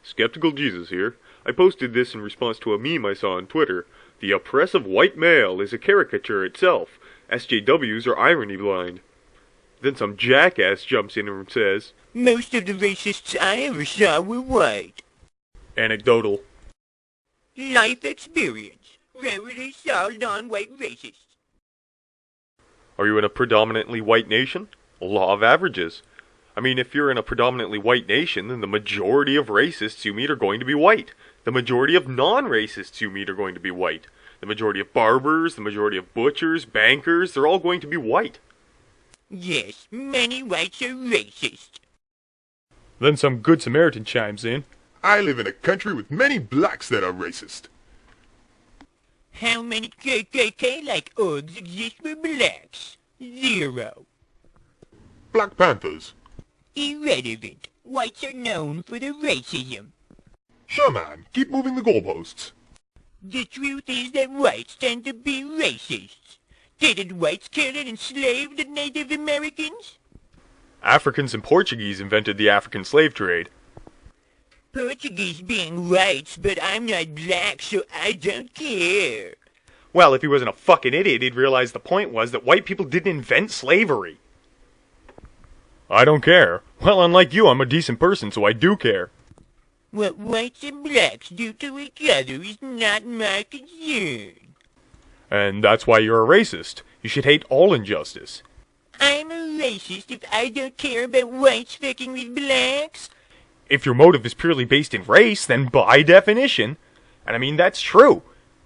Skeptical Jesus here. I posted this in response to a meme I saw on Twitter. The oppressive white male is a caricature itself. SJWs are irony blind. Then some jackass jumps in and says, "Most of the racists I ever saw were white." Anecdotal. Life experience. Rarely saw non-white racists. Are you in a predominantly white nation? Law of averages. I mean, if you're in a predominantly white nation, then the majority of racists you meet are going to be white. The majority of non-racists you meet are going to be white. The majority of barbers, the majority of butchers, bankers, they're all going to be white. Yes, many whites are racist. Then some good Samaritan chimes in. I live in a country with many blacks that are racist. How many KKK-like orgs exist for blacks? 0. Black Panthers. Irrelevant. Whites are known for their racism. Sure, man. Keep moving the goalposts. The truth is that whites tend to be racists. Didn't whites kill and enslave the Native Americans? Africans and Portuguese invented the African slave trade. Portuguese being whites, but I'm not black, so I don't care. Well, if he wasn't a fucking idiot, he'd realize the point was that white people didn't invent slavery. I don't care. Well, unlike you, I'm a decent person, so I do care. What whites and blacks do to each other is not my concern. And that's why you're a racist. You should hate all injustice. I'm a racist if I don't care about whites fucking with blacks. If your motive is purely based in race, then by definition, and I mean, that's true.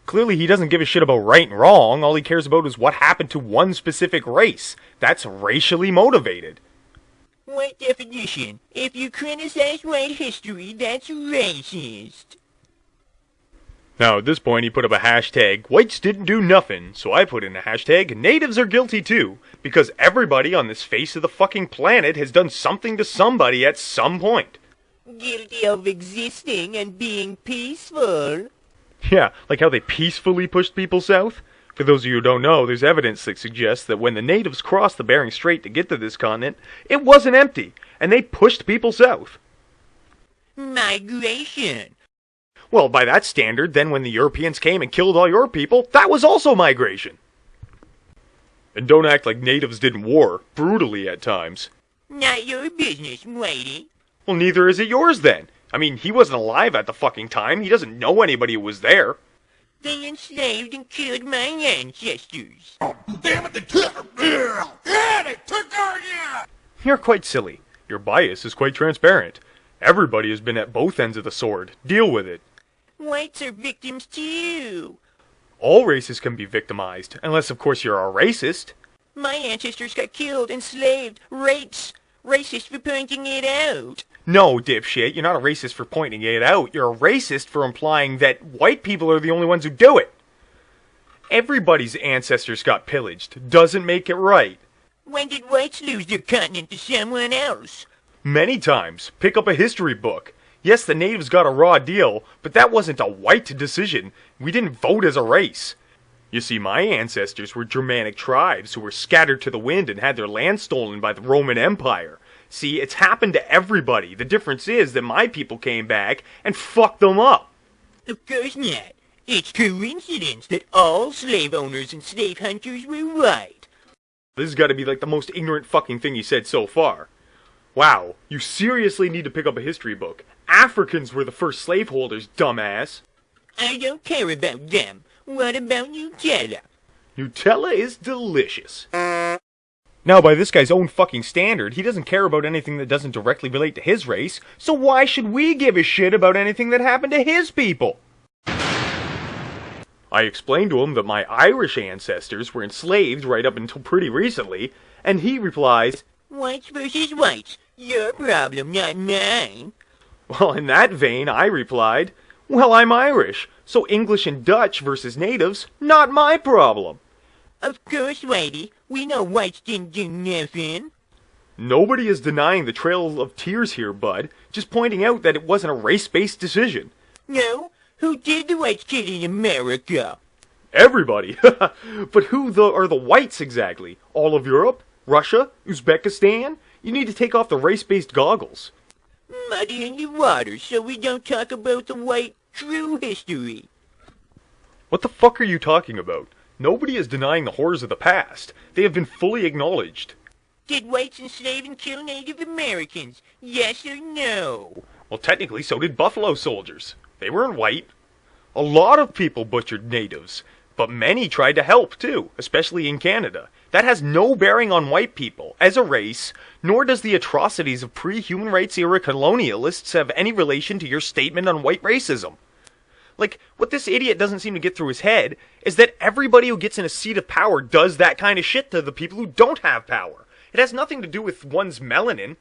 Clearly he doesn't give a shit about right and wrong. All he cares about is what happened to one specific race. That's racially motivated. What definition? If you criticize white history, that's racist. Now, at this point, he put up a hashtag, whites didn't do nothing, so I put in a hashtag, natives are guilty too, because everybody on this face of the fucking planet has done something to somebody at some point. Guilty of existing and being peaceful. Yeah, like how they peacefully pushed people south? For those of you who don't know, there's evidence that suggests that when the natives crossed the Bering Strait to get to this continent, it wasn't empty, and they pushed people south. Migration. Well, by that standard, then when the Europeans came and killed all your people, that was also migration. And don't act like natives didn't war, brutally at times. Not your business, Whitey. Well, neither is it yours then. I mean, he wasn't alive at the fucking time. He doesn't know anybody who was there. They enslaved and killed my ancestors. Oh, damn it, they took her! Yeah, they took her, yeah! You're quite silly. Your bias is quite transparent. Everybody has been at both ends of the sword. Deal with it. Whites are victims too. All races can be victimized, unless of course you're a racist. My ancestors got killed, enslaved, raped. Racist for pointing it out. No, dipshit, you're not a racist for pointing it out. You're a racist for implying that white people are the only ones who do it. Everybody's ancestors got pillaged. Doesn't make it right. When did whites lose their continent to someone else? Many times. Pick up a history book. Yes, the natives got a raw deal, but that wasn't a white decision. We didn't vote as a race. You see, my ancestors were Germanic tribes who were scattered to the wind and had their land stolen by the Roman Empire. See, it's happened to everybody. The difference is that my people came back and fucked them up. Of course not. It's coincidence that all slave owners and slave hunters were white. This has got to be like the most ignorant fucking thing you said so far. Wow, you seriously need to pick up a history book. Africans were the first slaveholders, dumbass. I don't care about them. What about Nutella? Nutella is delicious. Now, by this guy's own fucking standard, he doesn't care about anything that doesn't directly relate to his race, so why should we give a shit about anything that happened to his people? I explained to him that my Irish ancestors were enslaved right up until pretty recently, and he replies, Whites versus whites. Your problem, not mine. Well, in that vein, I replied, well, I'm Irish, so English and Dutch versus natives, not my problem. Of course, Whitey. We know whites didn't do nothing. Nobody is denying the Trail of Tears here, bud. Just pointing out that it wasn't a race-based decision. No? Who did the whites kill in America? Everybody. But who are the whites exactly? All of Europe? Russia? Uzbekistan? You need to take off the race-based goggles. Muddying the water so we don't talk about the white true history. What the fuck are you talking about? Nobody is denying the horrors of the past. They have been fully acknowledged. Did whites enslave and kill Native Americans? Yes or no? Well, technically, so did buffalo soldiers. They weren't white. A lot of people butchered natives, but many tried to help too, especially in Canada. That has no bearing on white people as a race, nor does the atrocities of pre-human rights era colonialists have any relation to your statement on white racism. Like, what this idiot doesn't seem to get through his head is that everybody who gets in a seat of power does that kind of shit to the people who don't have power. It has nothing to do with one's melanin.